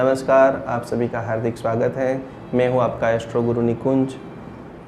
नमस्कार, आप सभी का हार्दिक स्वागत है। मैं हूं आपका एस्ट्रो गुरु निकुंज।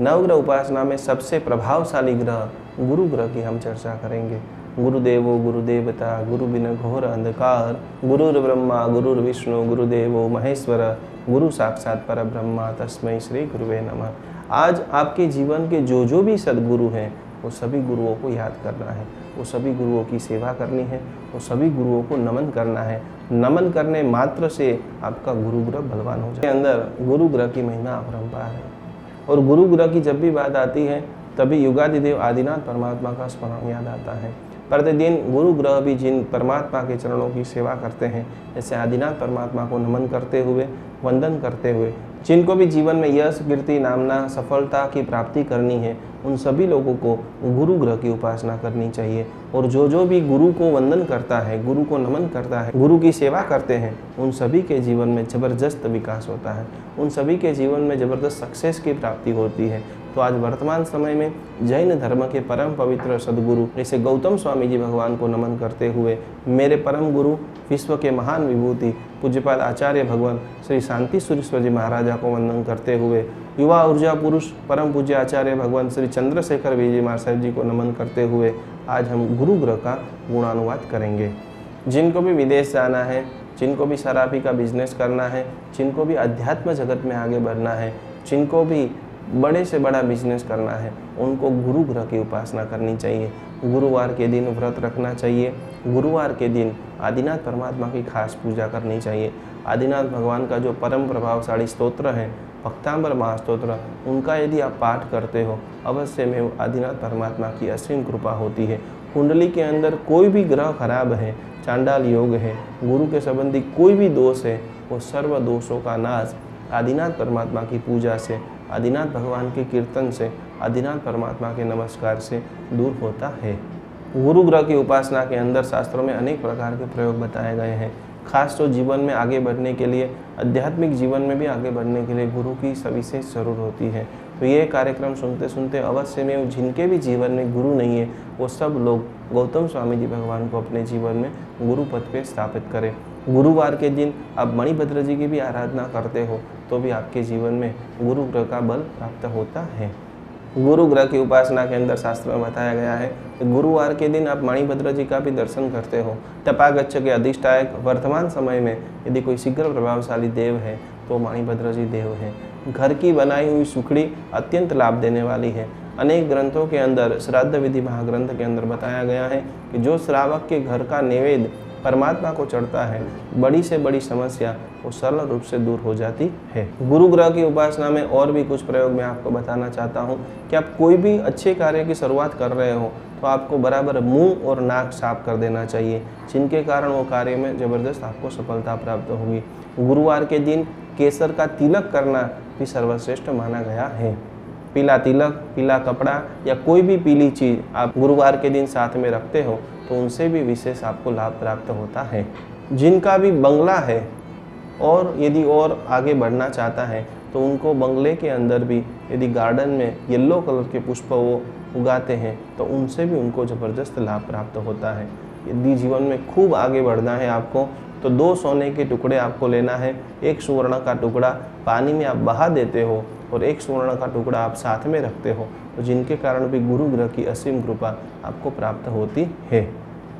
नवग्रह उपासना में सबसे प्रभावशाली ग्रह गुरु ग्रह की हम चर्चा करेंगे। गुरुदेवो गुरुदेवता गुरु बिन घोर अंधकार, गुरुर् ब्रह्मा गुरुर्विष्णु गुरुदेवो महेश्वर, गुरु साक्षात परब्रह्मा तस्मै श्री गुरुवे नमः। आज आपके जीवन के जो भी सद्गुरु हैं वो सभी गुरुओं को याद करना है, वो सभी गुरुओं की सेवा करनी है, वो सभी गुरुओं को नमन करना है। नमन करने मात्र से आपका गुरु ग्रह बलवान हो जाए। अंदर गुरु ग्रह की महिमा अपरंपार है और गुरु ग्रह की जब भी बात आती है तभी युगादिदेव आदिनाथ परमात्मा का स्मरण याद आता है। प्रतिदिन गुरु ग्रह भी जिन परमात्मा के चरणों की सेवा करते हैं, जैसे आदिनाथ परमात्मा को नमन करते हुए, वंदन करते हुए, जिनको भी जीवन में यश कीर्ति नामना सफलता की प्राप्ति करनी है, उन सभी लोगों को गुरु ग्रह की उपासना करनी चाहिए। और जो भी गुरु को वंदन करता है, गुरु को नमन करता है, गुरु की सेवा करते हैं, उन सभी के जीवन में जबरदस्त विकास होता है, उन सभी के जीवन में जबरदस्त सक्सेस की प्राप्ति होती है। तो आज वर्तमान समय में जैन धर्म के परम पवित्र सदगुरु जैसे गौतम स्वामी जी भगवान को नमन करते हुए, मेरे परम गुरु विश्व के महान विभूति पूज्यपाद आचार्य भगवान श्री शांति सुरेश्वर जी महाराजा को वंदन करते हुए, युवा ऊर्जा पुरुष परम पूज्य आचार्य भगवान श्री चंद्रशेखर विजय महाराज साहब जी को नमन करते हुए आज हम गुरु ग्रह का गुणानुवाद करेंगे। जिनको भी विदेश जाना है, जिनको भी शराबी का बिजनेस करना है, जिनको भी अध्यात्म जगत में आगे बढ़ना है, जिनको भी बड़े से बड़ा बिजनेस करना है, उनको गुरु ग्रह की उपासना करनी चाहिए। गुरुवार के दिन व्रत रखना चाहिए। गुरुवार के दिन आदिनाथ परमात्मा की खास पूजा करनी चाहिए। आदिनाथ भगवान का जो परम प्रभावशाली स्तोत्र है भक्तांबर महास्तोत्र, उनका यदि आप पाठ करते हो अवश्य में आदिनाथ परमात्मा की असीम कृपा होती है। कुंडली के अंदर कोई भी ग्रह खराब है, चांडाल योग है, गुरु के संबंधी कोई भी दोष है, वो सर्व दोषों का नाश आदिनाथ परमात्मा की पूजा से, आदिनाथ भगवान के कीर्तन से, आदिनाथ परमात्मा के नमस्कार से दूर होता है। गुरु ग्रह की उपासना के अंदर शास्त्रों में अनेक प्रकार के प्रयोग बताए गए हैं। खास तो जीवन में आगे बढ़ने के लिए, आध्यात्मिक जीवन में भी आगे बढ़ने के लिए गुरु की सविशेष जरूर होती है। तो ये कार्यक्रम सुनते सुनते अवश्य में जिनके भी जीवन में गुरु नहीं है वो सब लोग गौतम स्वामी जी भगवान को अपने जीवन में गुरु पद पे स्थापित करें। गुरुवार के दिन आप मणिभद्र जी की भी आराधना करते हो तो भी आपके जीवन में गुरु ग्रह का बल प्राप्त होता है। गुरु ग्रह की उपासना के अंदर शास्त्र में बताया गया है कि गुरुवार के दिन आप मणिभद्र जी का भी दर्शन करते हो। तपागच्छ के अधिष्ठायक वर्तमान समय में यदि कोई शीघ्र प्रभावशाली देव है तो मणिभद्र जी देव हैं। घर की बनाई हुई सुखड़ी अत्यंत लाभ देने वाली है। अनेक ग्रंथों के अंदर, श्राद्ध विधि महाग्रंथ के अंदर बताया गया है कि जो श्रावक के घर का नैवेद्य परमात्मा को चढ़ता है, बड़ी से बड़ी समस्या वो सरल रूप से दूर हो जाती है। गुरु ग्रह की उपासना में और भी कुछ प्रयोग मैं आपको बताना चाहता हूँ कि आप कोई भी अच्छे कार्य की शुरुआत कर रहे हो तो आपको बराबर मुंह और नाक साफ कर देना चाहिए, जिनके कारण वो कार्य में जबरदस्त आपको सफलता प्राप्त होगी। गुरुवार के दिन केसर का तिलक करना भी सर्वश्रेष्ठ माना गया है। पीला तिलक, पीला कपड़ा या कोई भी पीली चीज़ आप गुरुवार के दिन साथ में रखते हो तो उनसे भी विशेष आपको लाभ प्राप्त होता है। जिनका भी बंगला है और यदि और आगे बढ़ना चाहता है तो उनको बंगले के अंदर भी यदि गार्डन में येलो कलर के पुष्प वो उगाते हैं तो उनसे भी उनको ज़बरदस्त लाभ प्राप्त होता है। यदि जीवन में खूब आगे बढ़ना है आपको तो 2 सोने के टुकड़े आपको लेना है, 1 स्वर्ण का टुकड़ा पानी में आप बहा देते हो और 1 स्वर्ण का टुकड़ा आप साथ में रखते हो, तो जिनके कारण भी गुरु ग्रह की असीम कृपा आपको प्राप्त होती है।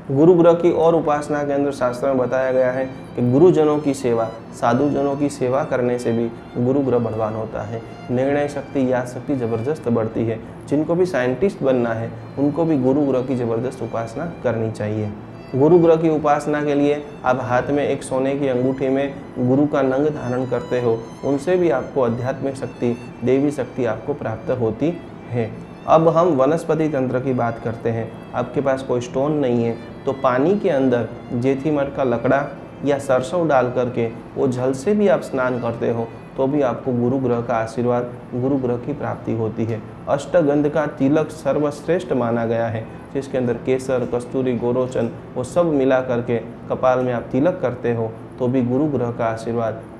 गुरु ग्रह की और उपासना के अंदर शास्त्र में बताया गया है कि गुरुजनों की सेवा, साधुजनों की सेवा करने से भी गुरु ग्रह बलवान होता है। निर्णय शक्ति, याद शक्ति जबरदस्त बढ़ती है। जिनको भी साइंटिस्ट बनना है उनको भी गुरु ग्रह की जबरदस्त उपासना करनी चाहिए। गुरु ग्रह की उपासना के लिए आप हाथ में एक सोने की अंगूठी में गुरु का नंग धारण करते हो, उनसे भी आपको आध्यात्मिक शक्ति, देवी शक्ति आपको प्राप्त होती है। अब हम वनस्पति तंत्र की बात करते हैं। आपके पास कोई स्टोन नहीं है तो पानी के अंदर जेठीमठ का लकड़ा या सरसों डाल करके वो जल से भी आप स्नान करते हो तो भी आपको गुरु ग्रह का आशीर्वाद, गुरु ग्रह की प्राप्ति होती है। अष्टगंध का तिलक सर्वश्रेष्ठ माना गया है, जिसके अंदर केसर, कस्तूरी, गोरोचन वो सब मिला करके कपाल में आप तिलक करते हो तो भी गुरु ग्रह का आशीर्वाद,